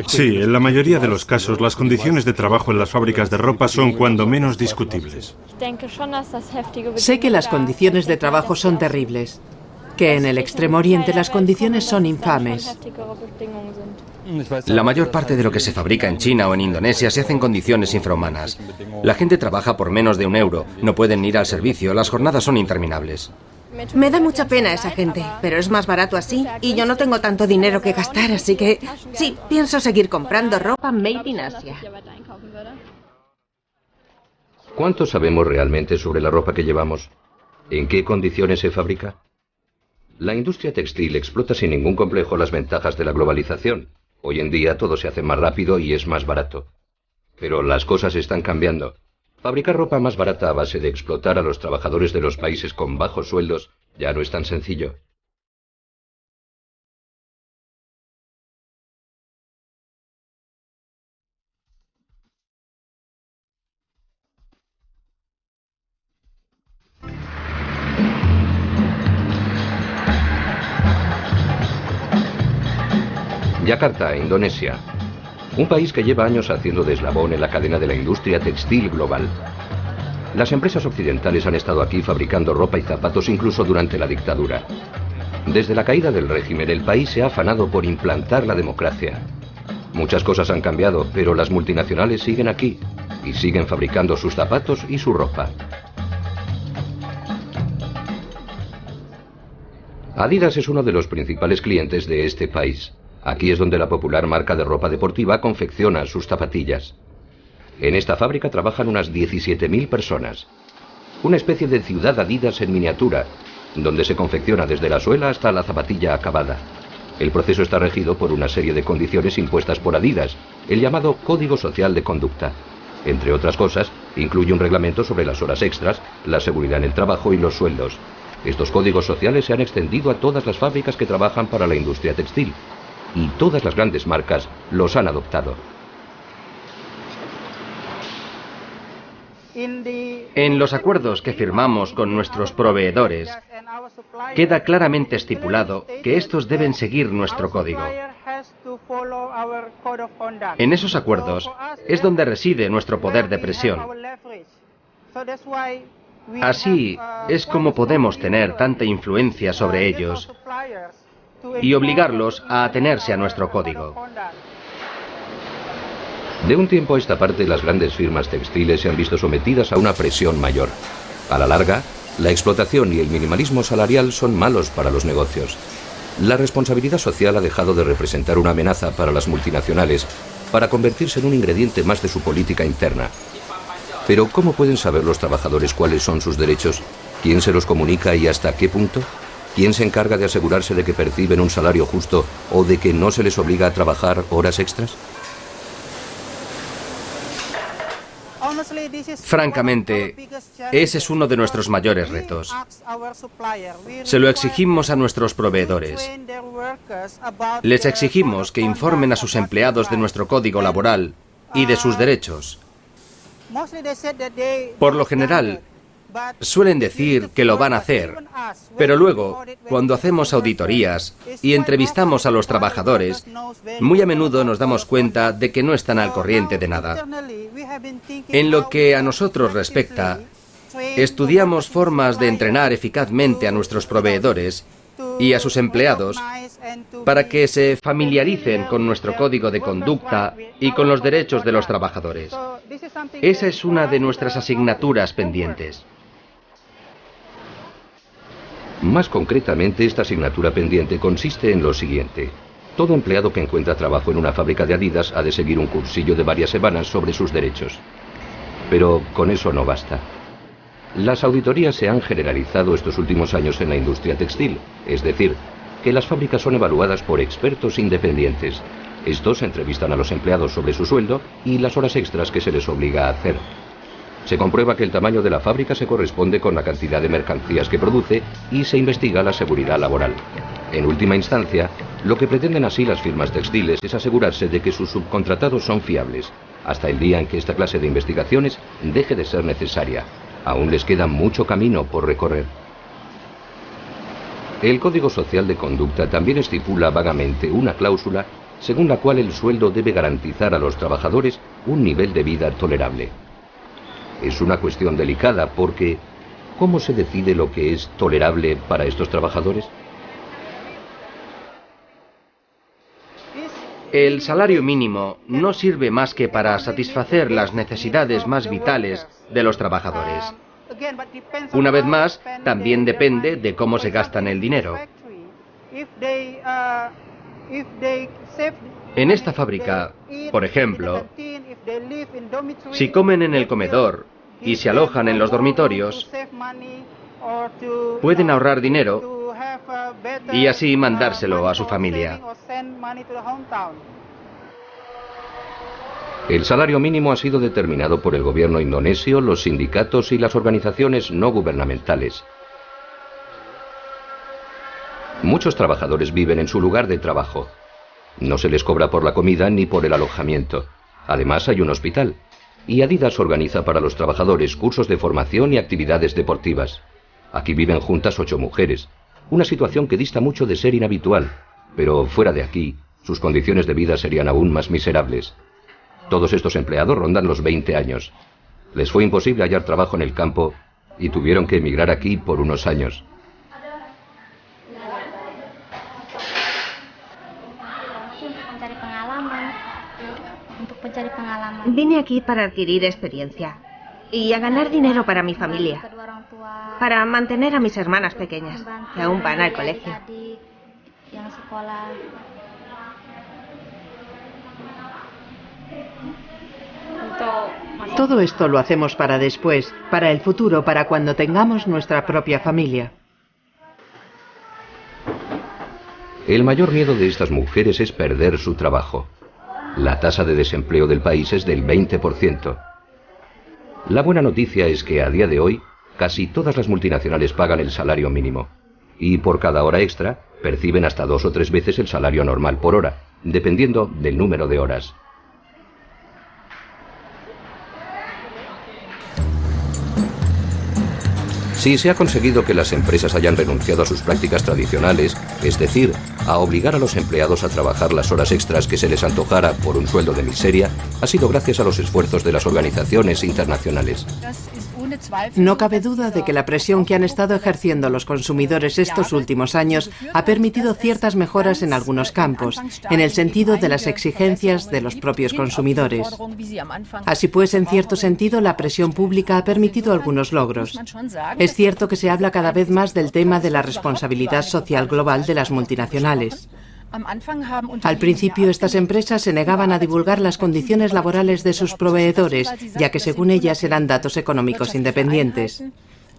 Sí, en la mayoría de los casos, las condiciones de trabajo en las fábricas de ropa son cuando menos discutibles. Sé que las condiciones de trabajo son terribles, que en el Extremo Oriente las condiciones son infames. La mayor parte de lo que se fabrica en China o en Indonesia se hace en condiciones infrahumanas. La gente trabaja por menos de €1, no pueden ir al servicio, las jornadas son interminables. Me da mucha pena esa gente, pero es más barato así y yo no tengo tanto dinero que gastar, así que sí, pienso seguir comprando ropa made in Asia. ¿Cuánto sabemos realmente sobre la ropa que llevamos? ¿En qué condiciones se fabrica? La industria textil explota sin ningún complejo las ventajas de la globalización. Hoy en día todo se hace más rápido y es más barato. Pero las cosas están cambiando. Fabricar ropa más barata a base de explotar a los trabajadores de los países con bajos sueldos ya no es tan sencillo. Yakarta, Indonesia. Un país que lleva años haciendo de eslabón en la cadena de la industria textil global. Las empresas occidentales han estado aquí fabricando ropa y zapatos incluso durante la dictadura. Desde la caída del régimen, el país se ha afanado por implantar la democracia. Muchas cosas han cambiado, pero las multinacionales siguen aquí y siguen fabricando sus zapatos y su ropa. Adidas es uno de los principales clientes de este país. Aquí es donde la popular marca de ropa deportiva confecciona sus zapatillas. En esta fábrica trabajan unas 17.000 personas. Una especie de ciudad Adidas en miniatura, donde se confecciona desde la suela hasta la zapatilla acabada. El proceso está regido por una serie de condiciones impuestas por Adidas, el llamado Código Social de Conducta. Entre otras cosas, incluye un reglamento sobre las horas extras, la seguridad en el trabajo y los sueldos. Estos códigos sociales se han extendido a todas las fábricas que trabajan para la industria textil. Y todas las grandes marcas los han adoptado. En los acuerdos que firmamos con nuestros proveedores, queda claramente estipulado que estos deben seguir nuestro código. En esos acuerdos es donde reside nuestro poder de presión. Así es como podemos tener tanta influencia sobre ellos y obligarlos a atenerse a nuestro código. De un tiempo a esta parte, las grandes firmas textiles se han visto sometidas a una presión mayor. A la larga, la explotación y el minimalismo salarial son malos para los negocios. La responsabilidad social ha dejado de representar una amenaza para las multinacionales para convertirse en un ingrediente más de su política interna. Pero ¿cómo pueden saber los trabajadores cuáles son sus derechos? ¿Quién se los comunica y hasta qué punto? ¿Quién se encarga de asegurarse de que perciben un salario justo o de que no se les obliga a trabajar horas extras? Francamente, ese es uno de nuestros mayores retos. Se lo exigimos a nuestros proveedores. Les exigimos que informen a sus empleados de nuestro código laboral y de sus derechos. Por lo general, suelen decir que lo van a hacer, pero luego, cuando hacemos auditorías y entrevistamos a los trabajadores, muy a menudo nos damos cuenta de que no están al corriente de nada. En lo que a nosotros respecta, estudiamos formas de entrenar eficazmente a nuestros proveedores y a sus empleados para que se familiaricen con nuestro código de conducta y con los derechos de los trabajadores. Esa es una de nuestras asignaturas pendientes. Más concretamente, esta asignatura pendiente consiste en lo siguiente. Todo empleado que encuentra trabajo en una fábrica de Adidas ha de seguir un cursillo de varias semanas sobre sus derechos. Pero con eso no basta. Las auditorías se han generalizado estos últimos años en la industria textil, es decir, que las fábricas son evaluadas por expertos independientes. Estos entrevistan a los empleados sobre su sueldo y las horas extras que se les obliga a hacer. Se comprueba que el tamaño de la fábrica se corresponde con la cantidad de mercancías que produce y se investiga la seguridad laboral. En última instancia, lo que pretenden así las firmas textiles es asegurarse de que sus subcontratados son fiables, hasta el día en que esta clase de investigaciones deje de ser necesaria. Aún les queda mucho camino por recorrer. El Código Social de Conducta también estipula vagamente una cláusula según la cual el sueldo debe garantizar a los trabajadores un nivel de vida tolerable. Es una cuestión delicada porque ¿cómo se decide lo que es tolerable para estos trabajadores? El salario mínimo no sirve más que para satisfacer las necesidades más vitales de los trabajadores. Una vez más, también depende de cómo se gastan el dinero. En esta fábrica, por ejemplo, si comen en el comedor y se alojan en los dormitorios, pueden ahorrar dinero y así mandárselo a su familia. El salario mínimo ha sido determinado por el gobierno indonesio, los sindicatos y las organizaciones no gubernamentales. Muchos trabajadores viven en su lugar de trabajo. No se les cobra por la comida ni por el alojamiento. Además hay un hospital. Y Adidas organiza para los trabajadores cursos de formación y actividades deportivas. Aquí viven juntas 8 mujeres. Una situación que dista mucho de ser inhabitual. Pero fuera de aquí, sus condiciones de vida serían aún más miserables. Todos estos empleados rondan los 20 años. Les fue imposible hallar trabajo en el campo y tuvieron que emigrar aquí por unos años. Vine aquí para adquirir experiencia y a ganar dinero para mi familia, para mantener a mis hermanas pequeñas, que aún van al colegio. Todo esto lo hacemos para después, para el futuro, para cuando tengamos nuestra propia familia. El mayor miedo de estas mujeres es perder su trabajo. La tasa de desempleo del país es del 20%. La buena noticia es que a día de hoy casi todas las multinacionales pagan el salario mínimo y por cada hora extra perciben hasta 2 o 3 veces el salario normal por hora, dependiendo del número de horas. Si se ha conseguido que las empresas hayan renunciado a sus prácticas tradicionales, es decir, a obligar a los empleados a trabajar las horas extras que se les antojara por un sueldo de miseria, ha sido gracias a los esfuerzos de las organizaciones internacionales. No cabe duda de que la presión que han estado ejerciendo los consumidores estos últimos años ha permitido ciertas mejoras en algunos campos, en el sentido de las exigencias de los propios consumidores. Así pues, en cierto sentido, la presión pública ha permitido algunos logros. Es cierto que se habla cada vez más del tema de la responsabilidad social global de las multinacionales. Al principio, estas empresas se negaban a divulgar las condiciones laborales de sus proveedores, ya que según ellas eran datos económicos independientes.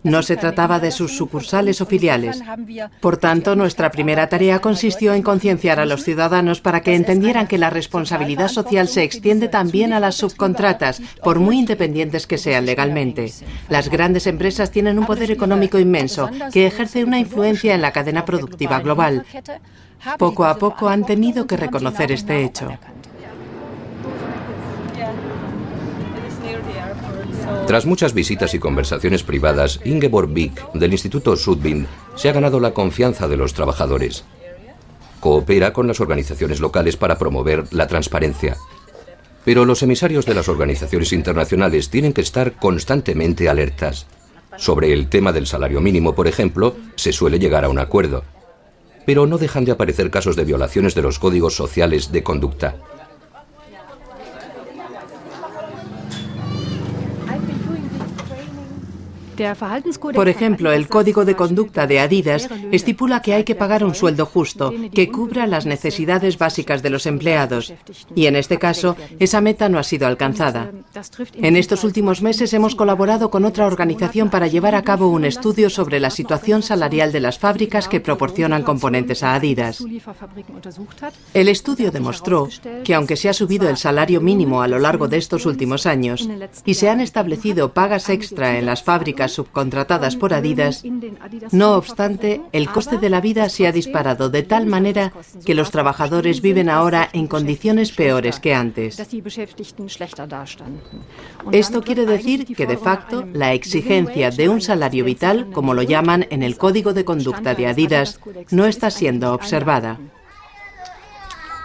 No se trataba de sus sucursales o filiales. Por tanto, nuestra primera tarea consistió en concienciar a los ciudadanos para que entendieran que la responsabilidad social se extiende también a las subcontratas, por muy independientes que sean legalmente. Las grandes empresas tienen un poder económico inmenso que ejerce una influencia en la cadena productiva global. Poco a poco han tenido que reconocer este hecho. Tras muchas visitas y conversaciones privadas, Ingeborg Wick, del Instituto Sudbind, se ha ganado la confianza de los trabajadores. Coopera con las organizaciones locales para promover la transparencia. Pero los emisarios de las organizaciones internacionales tienen que estar constantemente alertas. Sobre el tema del salario mínimo, por ejemplo, se suele llegar a un acuerdo. Pero no dejan de aparecer casos de violaciones de los códigos sociales de conducta. Por ejemplo, el Código de Conducta de Adidas estipula que hay que pagar un sueldo justo, que cubra las necesidades básicas de los empleados. Y en este caso, esa meta no ha sido alcanzada. En estos últimos meses hemos colaborado con otra organización para llevar a cabo un estudio sobre la situación salarial de las fábricas que proporcionan componentes a Adidas. El estudio demostró que aunque se ha subido el salario mínimo a lo largo de estos últimos años y se han establecido pagas extra en las fábricas subcontratadas por Adidas, no obstante, el coste de la vida se ha disparado de tal manera que los trabajadores viven ahora en condiciones peores que antes. Esto quiere decir que, de facto, la exigencia de un salario vital, como lo llaman en el Código de Conducta de Adidas, no está siendo observada.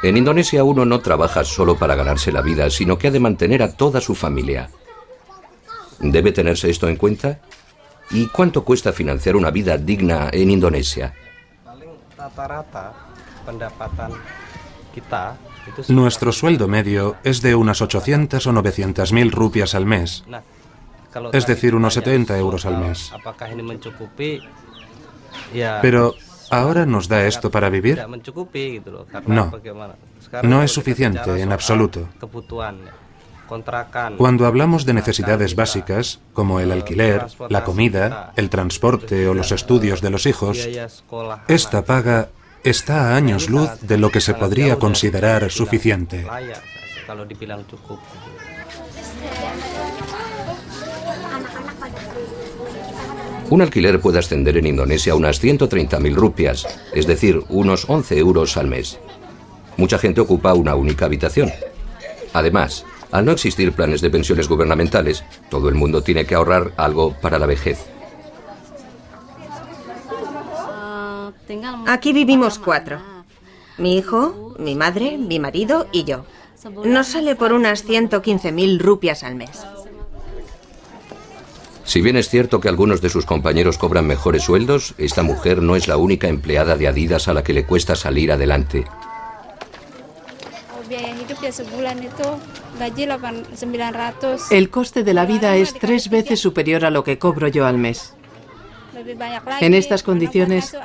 En Indonesia uno no trabaja solo para ganarse la vida, sino que ha de mantener a toda su familia. ¿Debe tenerse esto en cuenta? ¿Y cuánto cuesta financiar una vida digna en Indonesia? Nuestro sueldo medio es de unas 800 o 900.000 rupias al mes, es decir, unos 70 euros al mes. Pero, ¿ahora nos da esto para vivir? No, no es suficiente en absoluto. Cuando hablamos de necesidades básicas, como el alquiler, la comida, el transporte o los estudios de los hijos, esta paga está a años luz de lo que se podría considerar suficiente. Un alquiler puede ascender en Indonesia a unas 130.000 rupias, es decir, unos 11 euros al mes. Mucha gente ocupa una única habitación. Además, al no existir planes de pensiones gubernamentales, todo el mundo tiene que ahorrar algo para la vejez. Aquí vivimos 4. Mi hijo, mi madre, mi marido y yo. Nos sale por unas 115.000 rupias al mes. Si bien es cierto que algunos de sus compañeros cobran mejores sueldos, esta mujer no es la única empleada de Adidas a la que le cuesta salir adelante. El coste de la vida es 3 veces superior a lo que cobro yo al mes. En estas condiciones,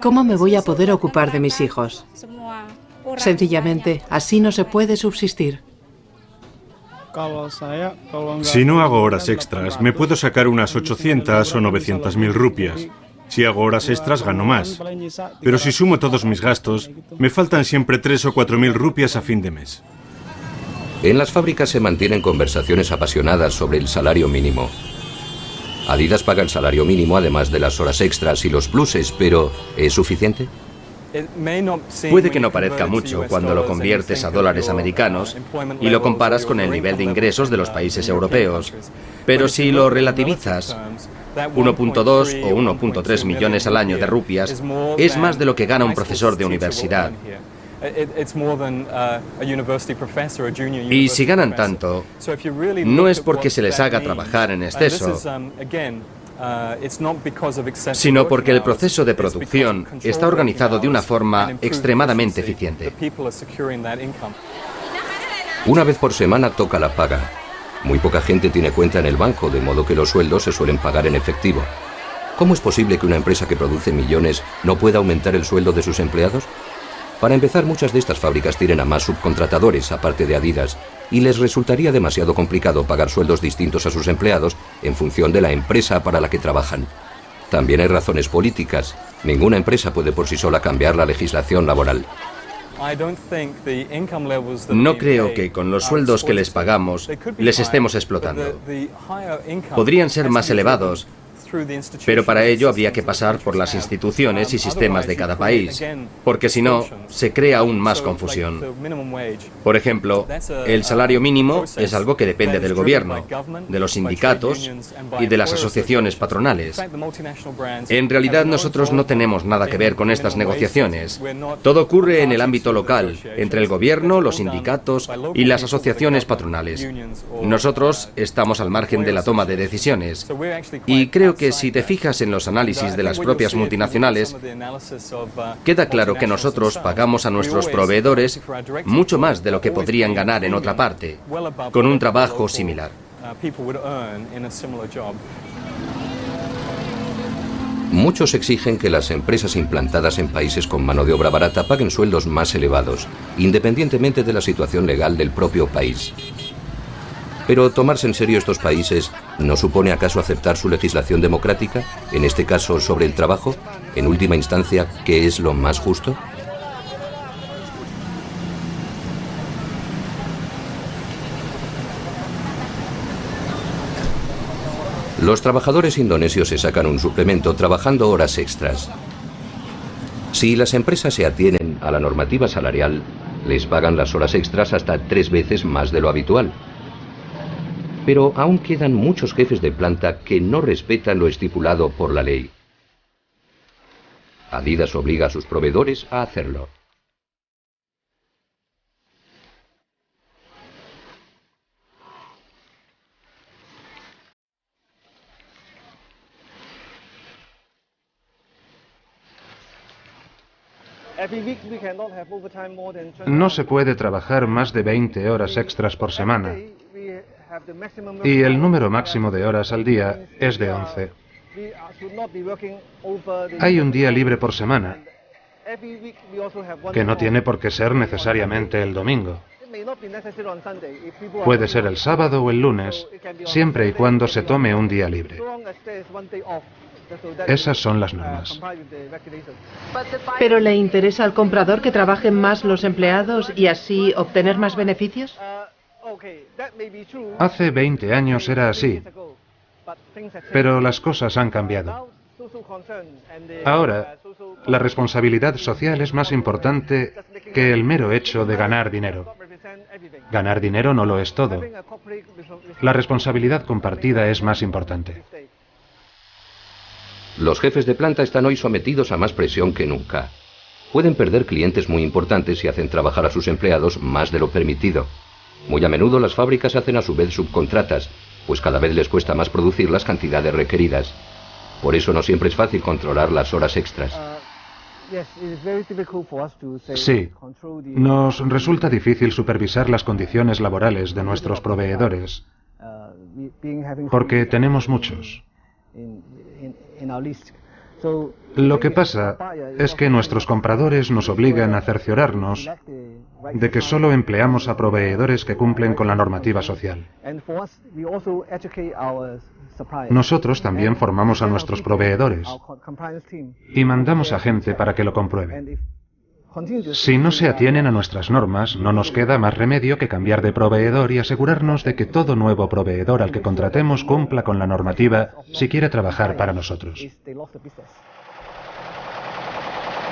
¿cómo me voy a poder ocupar de mis hijos? Sencillamente, así no se puede subsistir. Si no hago horas extras, me puedo sacar unas 800 o 900.000 rupias. Si hago horas extras, gano más. Pero si sumo todos mis gastos, me faltan siempre 3 o 4.000 rupias a fin de mes. En las fábricas se mantienen conversaciones apasionadas sobre el salario mínimo. Adidas paga el salario mínimo además de las horas extras y los pluses, pero ¿es suficiente? Puede que no parezca mucho cuando lo conviertes a dólares americanos y lo comparas con el nivel de ingresos de los países europeos. Pero si lo relativizas, 1.2 o 1.3 millones al año de rupias es más de lo que gana un profesor de universidad. Y si ganan tanto, no es porque se les haga trabajar en exceso, sino porque el proceso de producción está organizado de una forma extremadamente eficiente. Una vez por semana toca la paga. Muy poca gente tiene cuenta en el banco, de modo que los sueldos se suelen pagar en efectivo. ¿Cómo es posible que una empresa que produce millones no pueda aumentar el sueldo de sus empleados? Para empezar, muchas de estas fábricas tienen a más subcontratadores, aparte de Adidas, y les resultaría demasiado complicado pagar sueldos distintos a sus empleados en función de la empresa para la que trabajan. También hay razones políticas. Ninguna empresa puede por sí sola cambiar la legislación laboral. No creo que con los sueldos que les pagamos les estemos explotando. Podrían ser más elevados, pero para ello habría que pasar por las instituciones y sistemas de cada país, porque si no, se crea aún más confusión. Por ejemplo, el salario mínimo es algo que depende del gobierno, de los sindicatos y de las asociaciones patronales. En realidad nosotros no tenemos nada que ver con estas negociaciones. Todo ocurre en el ámbito local, entre el gobierno, los sindicatos y las asociaciones patronales. Nosotros estamos al margen de la toma de decisiones y creo que si te fijas en los análisis de las propias multinacionales, queda claro que nosotros pagamos a nuestros proveedores mucho más de lo que podrían ganar en otra parte, con un trabajo similar. Muchos exigen que las empresas implantadas en países con mano de obra barata paguen sueldos más elevados, independientemente de la situación legal del propio país. Pero tomarse en serio estos países, ¿no supone acaso aceptar su legislación democrática, en este caso sobre el trabajo? En última instancia, ¿qué es lo más justo? Los trabajadores indonesios se sacan un suplemento trabajando horas extras. Si las empresas se atienen a la normativa salarial, les pagan las horas extras hasta 3 veces más de lo habitual. Pero aún quedan muchos jefes de planta que no respetan lo estipulado por la ley. Adidas obliga a sus proveedores a hacerlo. No se puede trabajar más de 20 horas extras por semana y el número máximo de horas al día es de 11. Hay un día libre por semana, que no tiene por qué ser necesariamente el domingo. Puede ser el sábado o el lunes, siempre y cuando se tome un día libre. Esas son las normas. ¿Pero le interesa al comprador que trabajen más los empleados y así obtener más beneficios? Hace 20 años era así, pero las cosas han cambiado. Ahora, la responsabilidad social es más importante que el mero hecho de ganar dinero. Ganar dinero no lo es todo. La responsabilidad compartida es más importante. Los jefes de planta están hoy sometidos a más presión que nunca. Pueden perder clientes muy importantes si hacen trabajar a sus empleados más de lo permitido. Muy a menudo las fábricas hacen a su vez subcontratas, pues cada vez les cuesta más producir las cantidades requeridas. Por eso no siempre es fácil controlar las horas extras. Sí, nos resulta difícil supervisar las condiciones laborales de nuestros proveedores, porque tenemos muchos. Lo que pasa es que nuestros compradores nos obligan a cerciorarnos de que solo empleamos a proveedores que cumplen con la normativa social. Nosotros también formamos a nuestros proveedores y mandamos a gente para que lo compruebe. Si no se atienen a nuestras normas, no nos queda más remedio que cambiar de proveedor y asegurarnos de que todo nuevo proveedor al que contratemos cumpla con la normativa si quiere trabajar para nosotros.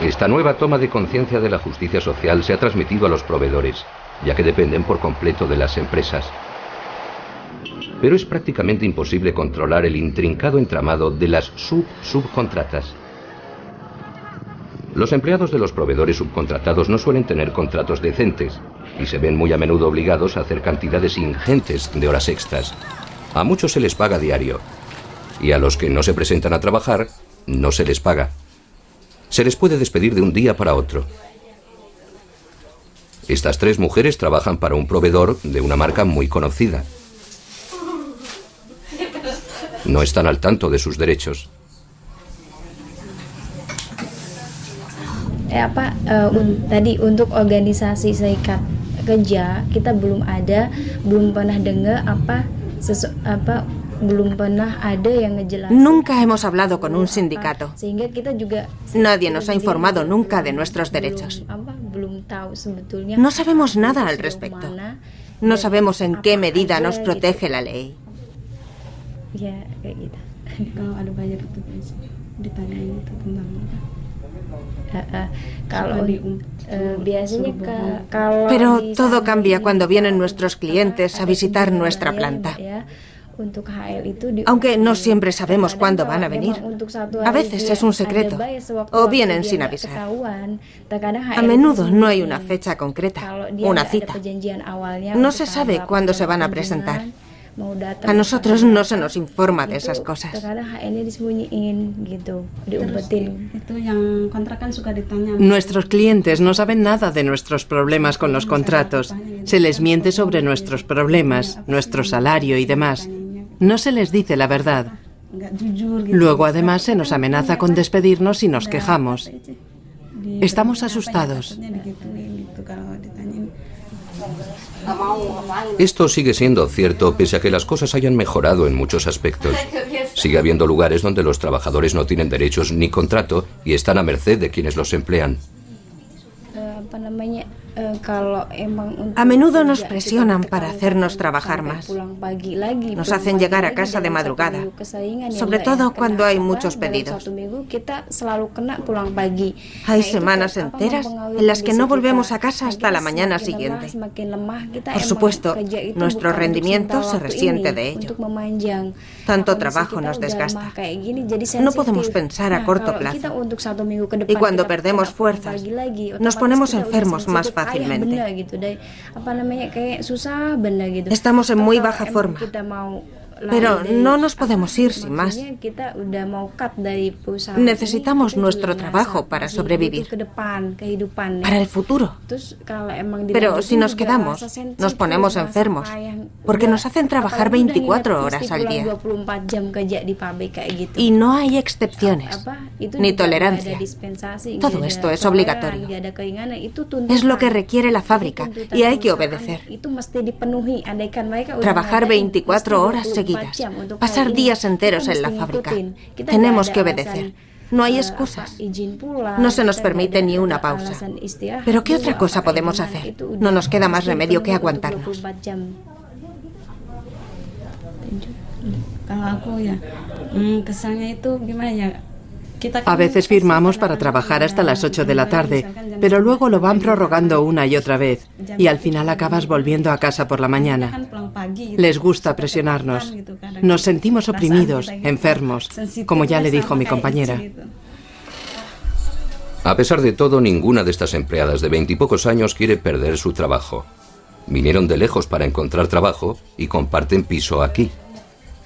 Esta nueva toma de conciencia de la justicia social se ha transmitido a los proveedores, ya que dependen por completo de las empresas. Pero es prácticamente imposible controlar el intrincado entramado de las subcontratas. Los empleados de los proveedores subcontratados no suelen tener contratos decentes y se ven muy a menudo obligados a hacer cantidades ingentes de horas extras. A muchos se les paga diario y a los que no se presentan a trabajar no se les paga. Se les puede despedir de un día para otro. Estas tres mujeres trabajan para un proveedor de una marca muy conocida. No están al tanto de sus derechos. Tadi untuk organisasi serikat kerja kita belum pernah dengar belum pernah ada yang ngejelasin. Nunca hemos hablado con un sindicato. Nadie nos ha informado nunca de nuestros derechos. No sabemos nada al respecto. No sabemos en qué medida nos protege la ley. Pero todo cambia cuando vienen nuestros clientes a visitar nuestra planta. Aunque no siempre sabemos cuándo van a venir. A veces es un secreto, o vienen sin avisar. A menudo no hay una fecha concreta, una cita. No se sabe cuándo se van a presentar. A nosotros no se nos informa de esas cosas. Nuestros clientes no saben nada de nuestros problemas con los contratos. Se les miente sobre nuestros problemas, nuestro salario y demás. No se les dice la verdad. Luego, además, se nos amenaza con despedirnos si nos quejamos. Estamos asustados. Esto sigue siendo cierto pese a que las cosas hayan mejorado en muchos aspectos. Sigue habiendo lugares donde los trabajadores no tienen derechos ni contrato y están a merced de quienes los emplean. A menudo nos presionan para hacernos trabajar más. Nos hacen llegar a casa de madrugada, sobre todo cuando hay muchos pedidos. Hay semanas enteras en las que no volvemos a casa hasta la mañana siguiente. Por supuesto, nuestro rendimiento se resiente de ello. Tanto trabajo nos desgasta. No podemos pensar a corto plazo. Y cuando perdemos fuerzas, nos ponemos enfermos más fácilmente. Estamos en muy baja forma. Pero no nos podemos ir sin más. Necesitamos nuestro trabajo para sobrevivir, para el futuro. Pero si nos quedamos, nos ponemos enfermos, porque nos hacen trabajar 24 horas al día. Y no hay excepciones, ni tolerancia. Todo esto es obligatorio. Es lo que requiere la fábrica y hay que obedecer. Trabajar 24 horas seguidas, pasar días enteros en la fábrica. Tenemos que obedecer. No hay excusas. No se nos permite ni una pausa. ¿Pero qué otra cosa podemos hacer? No nos queda más remedio que aguantarnos. A veces firmamos para trabajar hasta las 8 de la tarde, pero luego lo van prorrogando una y otra vez, y al final acabas volviendo a casa por la mañana. Les gusta presionarnos. Nos sentimos oprimidos, enfermos, como ya le dijo mi compañera. A pesar de todo, ninguna de estas empleadas de 20 y pocos años quiere perder su trabajo. Vinieron de lejos para encontrar trabajo y comparten piso aquí.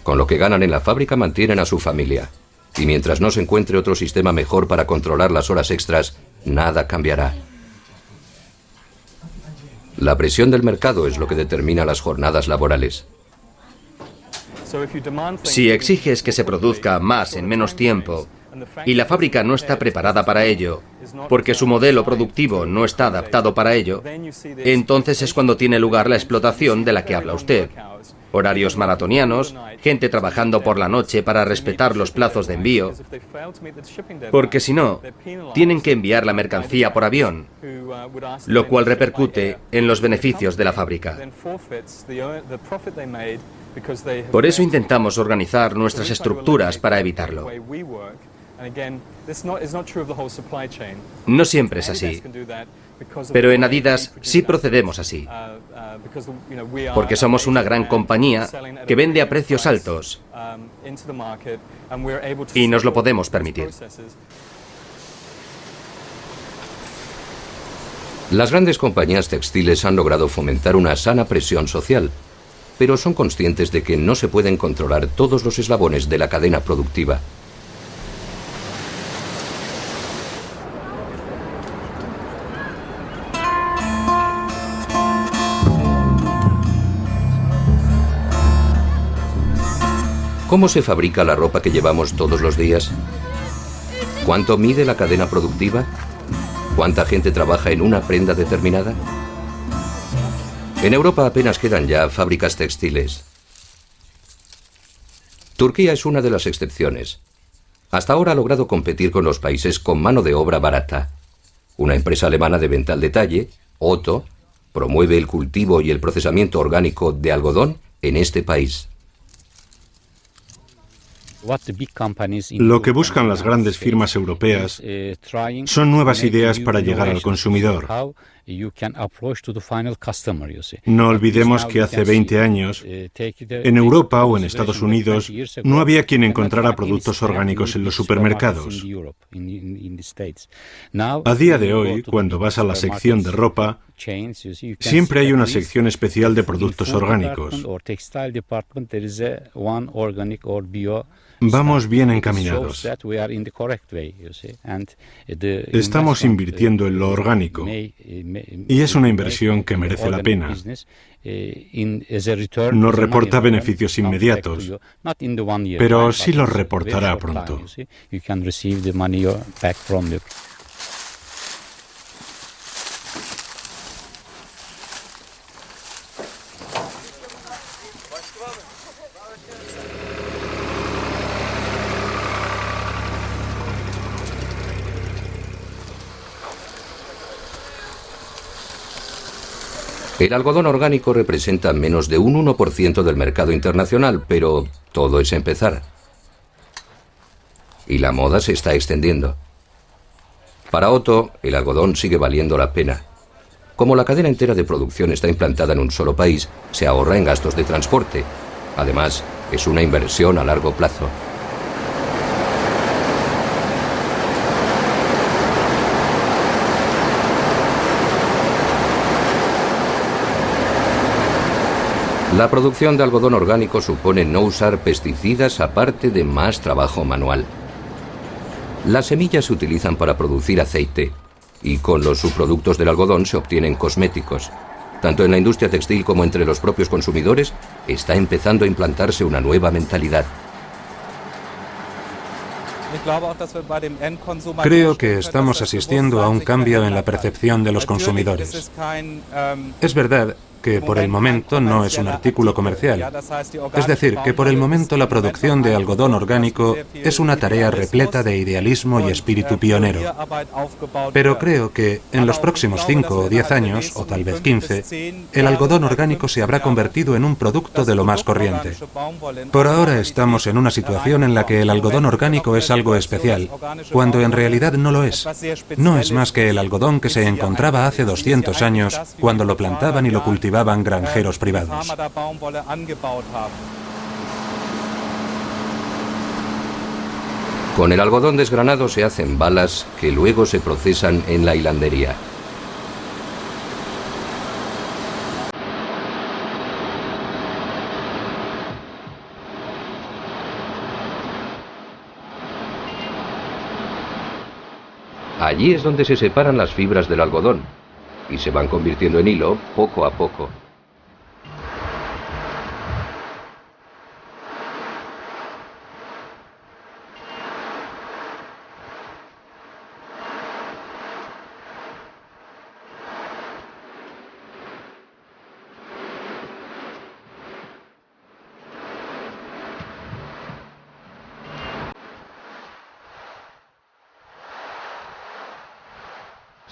Con lo que ganan en la fábrica mantienen a su familia. Y mientras no se encuentre otro sistema mejor para controlar las horas extras, nada cambiará. La presión del mercado es lo que determina las jornadas laborales. Si exiges que se produzca más en menos tiempo y la fábrica no está preparada para ello, porque su modelo productivo no está adaptado para ello, entonces es cuando tiene lugar la explotación de la que habla usted. Horarios maratonianos, gente trabajando por la noche para respetar los plazos de envío, porque si no, tienen que enviar la mercancía por avión, lo cual repercute en los beneficios de la fábrica. Por eso intentamos organizar nuestras estructuras para evitarlo. No siempre es así, pero en Adidas sí procedemos así, porque somos una gran compañía que vende a precios altos y nos lo podemos permitir. Las grandes compañías textiles han logrado fomentar una sana presión social, pero son conscientes de que no se pueden controlar todos los eslabones de la cadena productiva. ¿Cómo se fabrica la ropa que llevamos todos los días? ¿Cuánto mide la cadena productiva? ¿Cuánta gente trabaja en una prenda determinada? En Europa apenas quedan ya fábricas textiles. Turquía es una de las excepciones. Hasta ahora ha logrado competir con los países con mano de obra barata. Una empresa alemana de venta al detalle, Otto, promueve el cultivo y el procesamiento orgánico de algodón en este país. Lo que buscan las grandes firmas europeas son nuevas ideas para llegar al consumidor. No olvidemos que hace 20 años, en Europa o en Estados Unidos, no había quien encontrara productos orgánicos en los supermercados. A día de hoy, cuando vas a la sección de ropa, siempre hay una sección especial de productos orgánicos. Vamos bien encaminados. Estamos invirtiendo en lo orgánico y es una inversión que merece la pena. No reporta beneficios inmediatos, pero sí los reportará pronto. El algodón orgánico representa menos de un 1% del mercado internacional, pero todo es empezar. Y la moda se está extendiendo. Para Otto, el algodón sigue valiendo la pena. Como la cadena entera de producción está implantada en un solo país, se ahorra en gastos de transporte. Además, es una inversión a largo plazo. La producción de algodón orgánico supone no usar pesticidas aparte de más trabajo manual. Las semillas se utilizan para producir aceite y con los subproductos del algodón se obtienen cosméticos. Tanto en la industria textil como entre los propios consumidores está empezando a implantarse una nueva mentalidad. Creo que estamos asistiendo a un cambio en la percepción de los consumidores. Es verdad que por el momento no es un artículo comercial. Es decir, que por el momento la producción de algodón orgánico es una tarea repleta de idealismo y espíritu pionero. Pero creo que en los próximos 5 o 10 años, o tal vez 15, el algodón orgánico se habrá convertido en un producto de lo más corriente. Por ahora estamos en una situación en la que el algodón orgánico es algo especial, cuando en realidad no lo es. No es más que el algodón que se encontraba hace 200 años cuando lo plantaban y lo cultivaban granjeros privados. Con el algodón desgranado se hacen balas que luego se procesan en la hilandería. Allí es donde se separan las fibras del algodón y se van convirtiendo en hilo poco a poco.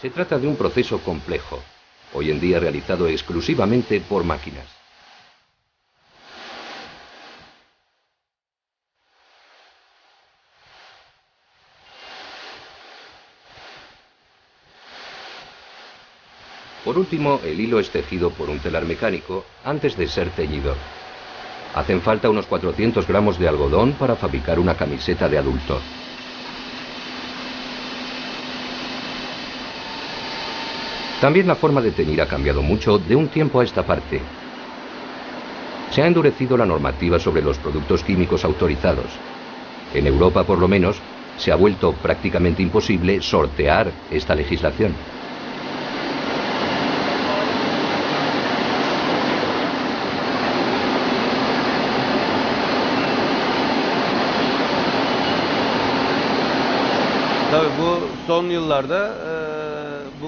Se trata de un proceso complejo, hoy en día realizado exclusivamente por máquinas. Por último, el hilo es tejido por un telar mecánico antes de ser teñido. Hacen falta unos 400 gramos de algodón para fabricar una camiseta de adulto. También la forma de teñir ha cambiado mucho de un tiempo a esta parte. Se ha endurecido la normativa sobre los productos químicos autorizados. En Europa, por lo menos, se ha vuelto prácticamente imposible sortear esta legislación.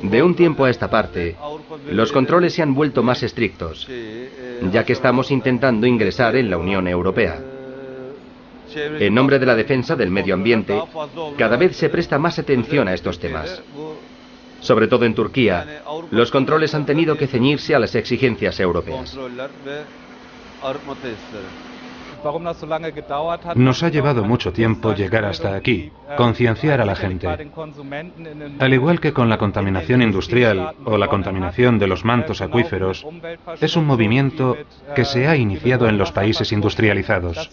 De un tiempo a esta parte, los controles se han vuelto más estrictos, ya que estamos intentando ingresar en la Unión Europea. En nombre de la defensa del medio ambiente, cada vez se presta más atención a estos temas. Sobre todo en Turquía, los controles han tenido que ceñirse a las exigencias europeas. Nos ha llevado mucho tiempo llegar hasta aquí, concienciar a la gente. Al igual que con la contaminación industrial o la contaminación de los mantos acuíferos, es un movimiento que se ha iniciado en los países industrializados.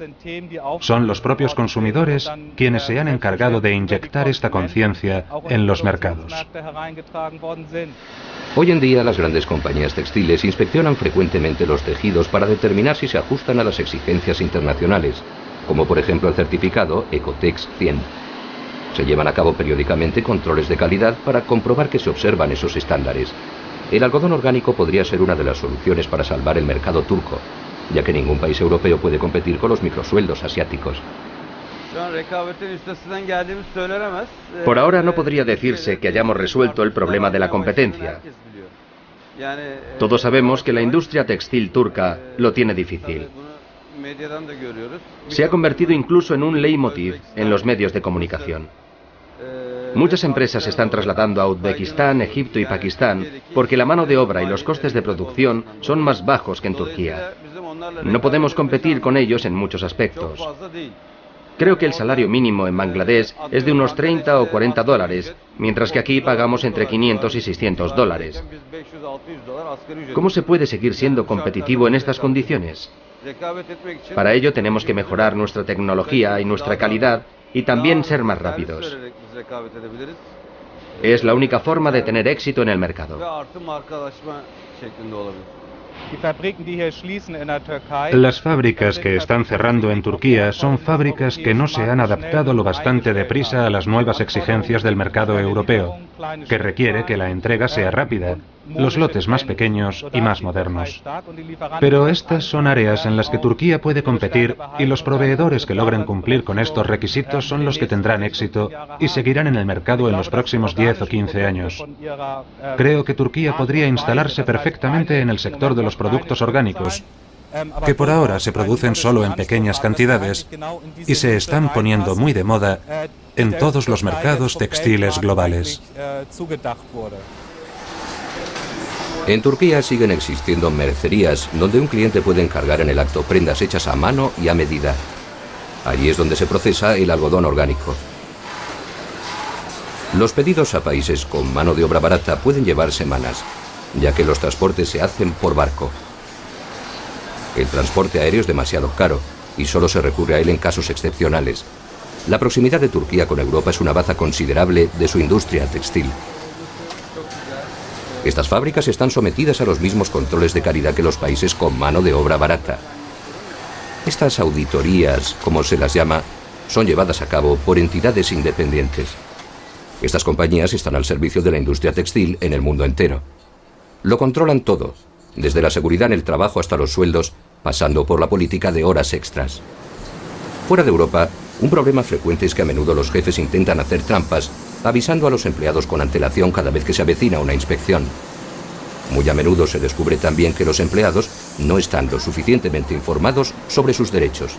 Son los propios consumidores quienes se han encargado de inyectar esta conciencia en los mercados. Hoy en día las grandes compañías textiles inspeccionan frecuentemente los tejidos para determinar si se ajustan a las exigencias internacionales, como por ejemplo el certificado Ecotex 100. Se llevan a cabo periódicamente controles de calidad para comprobar que se observan esos estándares. El algodón orgánico podría ser una de las soluciones para salvar el mercado turco, ya que ningún país europeo puede competir con los microsueldos asiáticos. Por ahora no podría decirse que hayamos resuelto el problema de la competencia. Todos sabemos que la industria textil turca lo tiene difícil. Se ha convertido incluso en un leitmotiv en los medios de comunicación. Muchas empresas se están trasladando a Uzbekistán, Egipto y Pakistán porque la mano de obra y los costes de producción son más bajos que en Turquía. No podemos competir con ellos en muchos aspectos. Creo que el salario mínimo en Bangladesh es de unos 30 o 40 dólares, mientras que aquí pagamos entre 500 y 600 dólares. ¿Cómo se puede seguir siendo competitivo en estas condiciones? Para ello tenemos que mejorar nuestra tecnología y nuestra calidad y también ser más rápidos. Es la única forma de tener éxito en el mercado. Las fábricas que están cerrando en Turquía son fábricas que no se han adaptado lo bastante deprisa a las nuevas exigencias del mercado europeo, que requiere que la entrega sea rápida, los lotes más pequeños y más modernos. Pero estas son áreas en las que Turquía puede competir y los proveedores que logren cumplir con estos requisitos son los que tendrán éxito y seguirán en el mercado en los próximos 10 o 15 años. Creo que Turquía podría instalarse perfectamente en el sector de los productos orgánicos, que por ahora se producen solo en pequeñas cantidades y se están poniendo muy de moda en todos los mercados textiles globales. En Turquía siguen existiendo mercerías donde un cliente puede encargar en el acto prendas hechas a mano y a medida. Allí es donde se procesa el algodón orgánico. Los pedidos a países con mano de obra barata pueden llevar semanas, ya que los transportes se hacen por barco. El transporte aéreo es demasiado caro y solo se recurre a él en casos excepcionales. La proximidad de Turquía con Europa es una baza considerable de su industria textil. Estas fábricas están sometidas a los mismos controles de calidad que los países con mano de obra barata. Estas auditorías, como se las llama, son llevadas a cabo por entidades independientes. Estas compañías están al servicio de la industria textil en el mundo entero. Lo controlan todo, desde la seguridad en el trabajo hasta los sueldos, pasando por la política de horas extras. Fuera de Europa, un problema frecuente es que a menudo los jefes intentan hacer trampas, avisando a los empleados con antelación cada vez que se avecina una inspección. Muy a menudo se descubre también que los empleados no están lo suficientemente informados sobre sus derechos.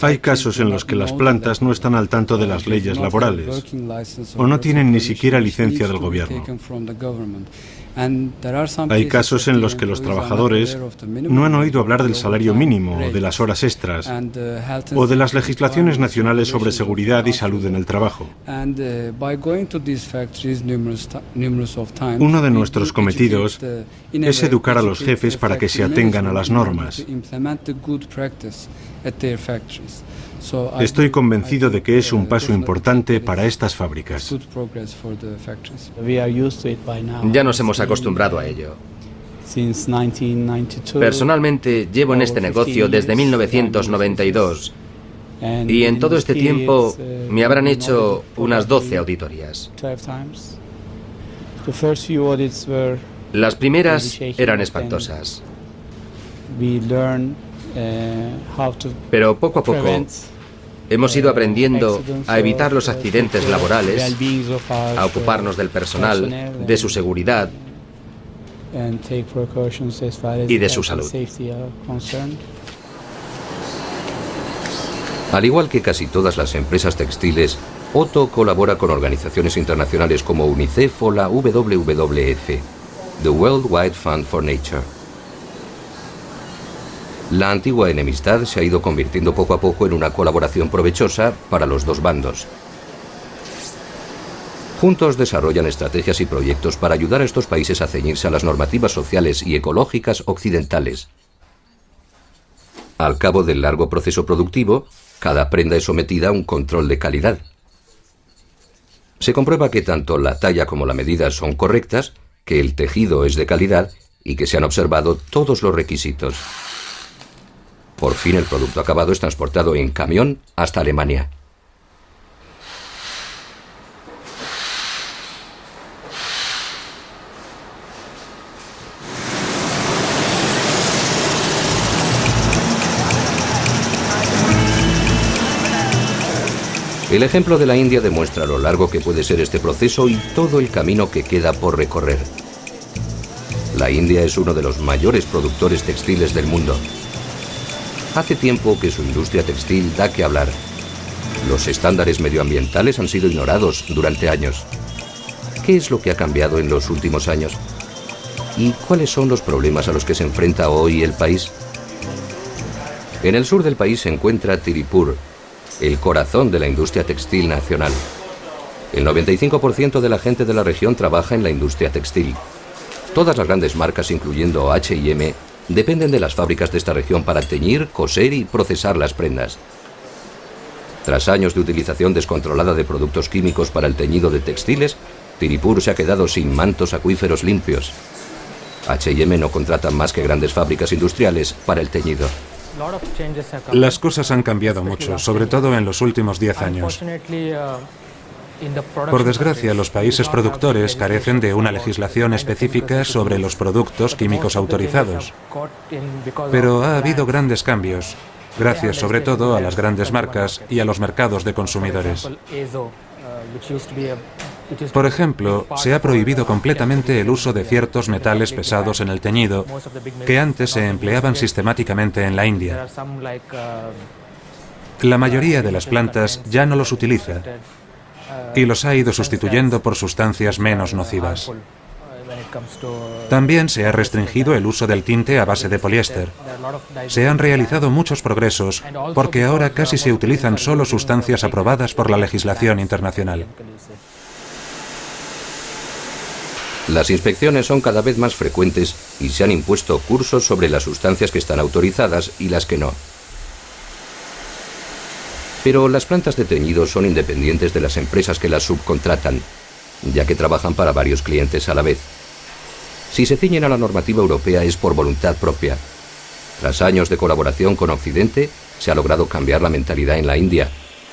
Hay casos en los que las plantas no están al tanto de las leyes laborales o no tienen ni siquiera licencia del gobierno. Hay casos en los que los trabajadores no han oído hablar del salario mínimo o de las horas extras o de las legislaciones nacionales sobre seguridad y salud en el trabajo. Uno de nuestros cometidos es educar a los jefes para que se atengan a las normas. Estoy convencido de que es un paso importante para estas fábricas. Ya nos hemos acostumbrado a ello. Personalmente llevo en este negocio desde 1992 y en todo este tiempo me habrán hecho unas 12 auditorías. Las primeras eran espantosas, pero poco a poco hemos ido aprendiendo a evitar los accidentes laborales, a ocuparnos del personal, de su seguridad y de su salud. Al igual que casi todas las empresas textiles, Otto colabora con organizaciones internacionales como UNICEF o la WWF, The World Wide Fund for Nature. La antigua enemistad se ha ido convirtiendo poco a poco en una colaboración provechosa para los dos bandos. Juntos desarrollan estrategias y proyectos para ayudar a estos países a ceñirse a las normativas sociales y ecológicas occidentales. Al cabo del largo proceso productivo, cada prenda es sometida a un control de calidad. Se comprueba que tanto la talla como la medida son correctas, que el tejido es de calidad y que se han observado todos los requisitos. Por fin el producto acabado es transportado en camión hasta Alemania. El ejemplo de la India demuestra lo largo que puede ser este proceso y todo el camino que queda por recorrer. La India es uno de los mayores productores textiles del mundo. Hace tiempo que su industria textil da que hablar. Los estándares medioambientales han sido ignorados durante años. ¿Qué es lo que ha cambiado en los últimos años? ¿Y cuáles son los problemas a los que se enfrenta hoy el país? En el sur del país se encuentra Tiripur, el corazón de la industria textil nacional. El 95% de la gente de la región trabaja en la industria textil. Todas las grandes marcas, incluyendo H&M, dependen de las fábricas de esta región para teñir, coser y procesar las prendas. Tras años de utilización descontrolada de productos químicos para el teñido de textiles, Tiripur se ha quedado sin mantos acuíferos limpios. H&M no contrata más que grandes fábricas industriales para el teñido. Las cosas han cambiado mucho, sobre todo en los últimos 10 años. Por desgracia, los países productores carecen de una legislación específica sobre los productos químicos autorizados. Pero ha habido grandes cambios, gracias sobre todo a las grandes marcas y a los mercados de consumidores. Por ejemplo, se ha prohibido completamente el uso de ciertos metales pesados en el teñido que antes se empleaban sistemáticamente en la India. La mayoría de las plantas ya no los utiliza y los ha ido sustituyendo por sustancias menos nocivas. También se ha restringido el uso del tinte a base de poliéster. Se han realizado muchos progresos porque ahora casi se utilizan solo sustancias aprobadas por la legislación internacional. Las inspecciones son cada vez más frecuentes y se han impuesto cursos sobre las sustancias que están autorizadas y las que no. Pero las plantas de teñido son independientes de las empresas que las subcontratan, ya que trabajan para varios clientes a la vez. Si se ciñen a la normativa europea es por voluntad propia. Tras años de colaboración con Occidente, se ha logrado cambiar la mentalidad en la India,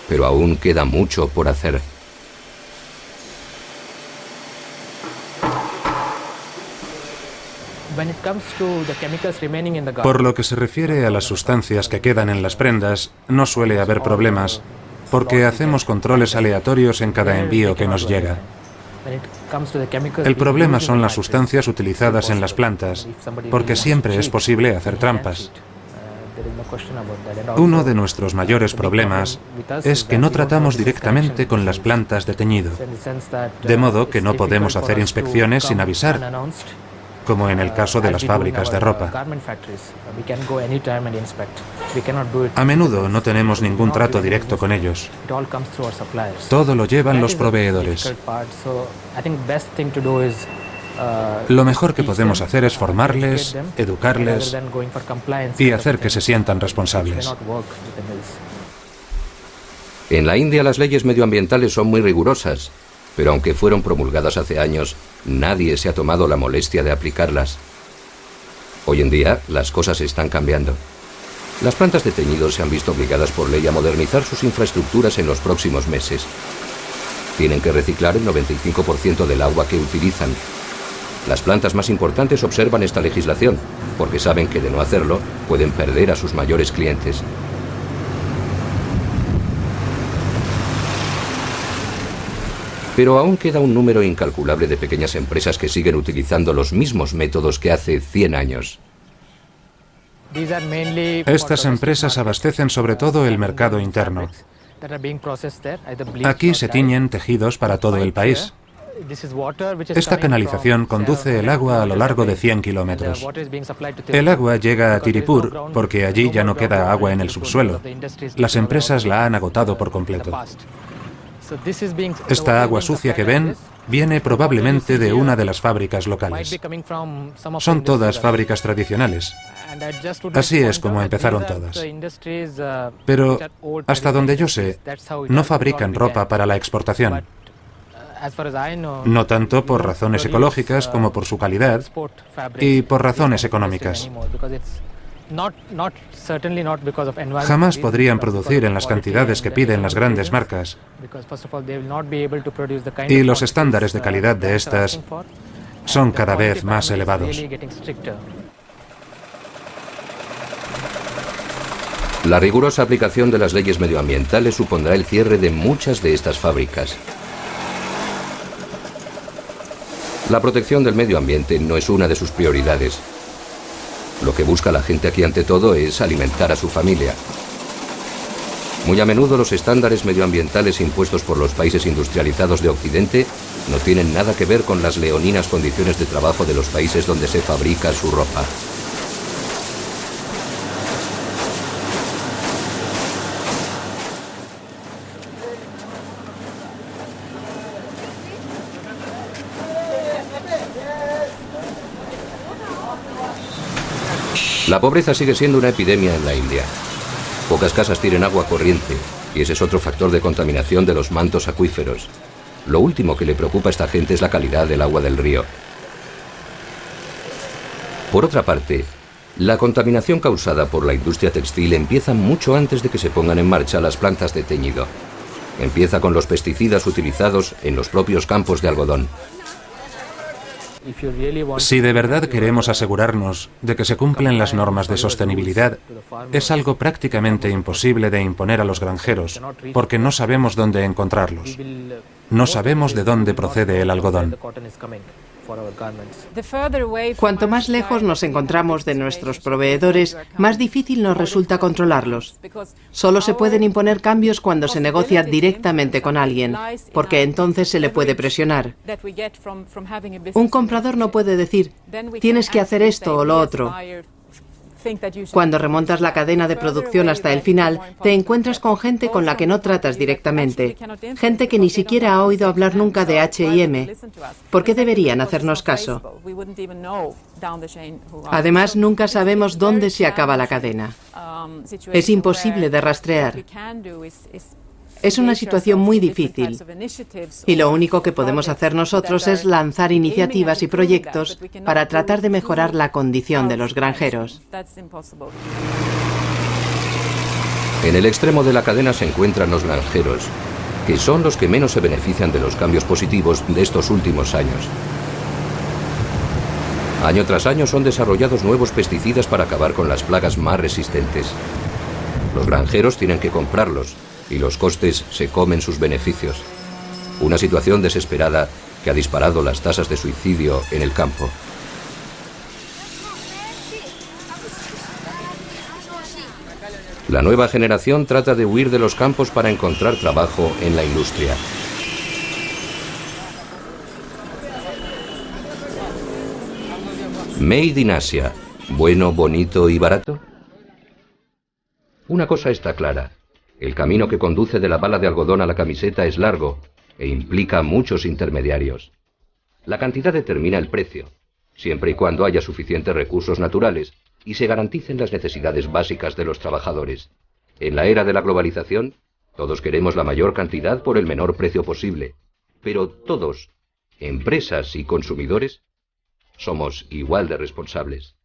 pero aún queda mucho por hacer. Por lo que se refiere a las sustancias que quedan en las prendas, no suele haber problemas, porque hacemos controles aleatorios en cada envío que nos llega. El problema son las sustancias utilizadas en las plantas, porque siempre es posible hacer trampas. Uno de nuestros mayores problemas es que no tratamos directamente con las plantas de teñido, de modo que no podemos hacer inspecciones sin avisar, como en el caso de las fábricas de ropa. A menudo no tenemos ningún trato directo con ellos. Todo lo llevan los proveedores. Lo mejor que podemos hacer es formarles, educarles y hacer que se sientan responsables. En la India las leyes medioambientales son muy rigurosas, pero aunque fueron promulgadas hace años, nadie se ha tomado la molestia de aplicarlas. Hoy en día, las cosas están cambiando. Las plantas de teñido se han visto obligadas por ley a modernizar sus infraestructuras en los próximos meses. Tienen que reciclar el 95% del agua que utilizan. Las plantas más importantes observan esta legislación, porque saben que de no hacerlo, pueden perder a sus mayores clientes. Pero aún queda un número incalculable de pequeñas empresas que siguen utilizando los mismos métodos que hace 100 años. Estas empresas abastecen sobre todo el mercado interno. Aquí se tiñen tejidos para todo el país. Esta canalización conduce el agua a lo largo de 100 kilómetros. El agua llega a Tiripur porque allí ya no queda agua en el subsuelo. Las empresas la han agotado por completo. Esta agua sucia que ven viene probablemente de una de las fábricas locales. Son todas fábricas tradicionales. Así es como empezaron todas. Pero, hasta donde yo sé, no fabrican ropa para la exportación. No tanto por razones ecológicas como por su calidad y por razones económicas. Jamás podrían producir en las cantidades que piden las grandes marcas. Y los estándares de calidad de estas son cada vez más elevados. La rigurosa aplicación de las leyes medioambientales supondrá el cierre de muchas de estas fábricas. La protección del medio ambiente no es una de sus prioridades. Lo que busca la gente aquí ante todo es alimentar a su familia. Muy a menudo los estándares medioambientales impuestos por los países industrializados de Occidente no tienen nada que ver con las leoninas condiciones de trabajo de los países donde se fabrica su ropa. La pobreza sigue siendo una epidemia en la India. Pocas casas tienen agua corriente y ese es otro factor de contaminación de los mantos acuíferos. Lo último que le preocupa a esta gente es la calidad del agua del río. Por otra parte, la contaminación causada por la industria textil empieza mucho antes de que se pongan en marcha las plantas de teñido. Empieza con los pesticidas utilizados en los propios campos de algodón. Si de verdad queremos asegurarnos de que se cumplen las normas de sostenibilidad, es algo prácticamente imposible de imponer a los granjeros, porque no sabemos dónde encontrarlos. No sabemos de dónde procede el algodón. Cuanto más lejos nos encontramos de nuestros proveedores, más difícil nos resulta controlarlos. Solo se pueden imponer cambios cuando se negocia directamente con alguien, porque entonces se le puede presionar. Un comprador no puede decir, tienes que hacer esto o lo otro. Cuando remontas la cadena de producción hasta el final, te encuentras con gente con la que no tratas directamente, gente que ni siquiera ha oído hablar nunca de H&M. ¿Por qué deberían hacernos caso? Además, nunca sabemos dónde se acaba la cadena. Es imposible de rastrear. Es una situación muy difícil y lo único que podemos hacer nosotros es lanzar iniciativas y proyectos para tratar de mejorar la condición de los granjeros. En el extremo de la cadena se encuentran los granjeros, que son los que menos se benefician de los cambios positivos de estos últimos años. Año tras año son desarrollados nuevos pesticidas para acabar con las plagas más resistentes. Los granjeros tienen que comprarlos y los costes se comen sus beneficios. Una situación desesperada que ha disparado las tasas de suicidio en el campo. La nueva generación trata de huir de los campos para encontrar trabajo en la industria. Made in Asia. ¿Bueno, bonito y barato? Una cosa está clara. El camino que conduce de la bala de algodón a la camiseta es largo e implica muchos intermediarios. La cantidad determina el precio, siempre y cuando haya suficientes recursos naturales y se garanticen las necesidades básicas de los trabajadores. En la era de la globalización, todos queremos la mayor cantidad por el menor precio posible, pero todos, empresas y consumidores, somos igual de responsables.